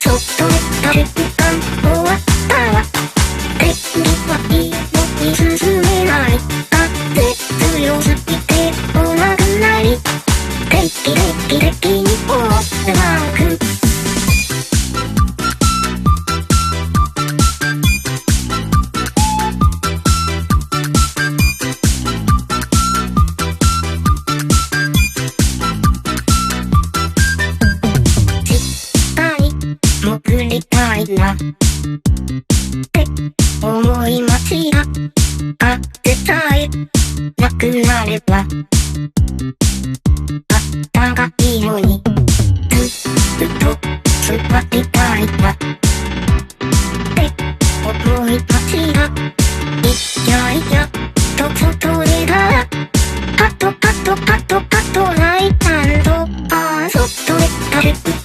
そっと寝た瞬間終わったわ。天気はいいのに進めない。風強すぎて来なくない。定期的にオールマーク。潜りたいなって思い街があってさえなくなればあったかいのにずっと座りたいなって思い街がいやいやと外でたらパトライタンとそっと寝た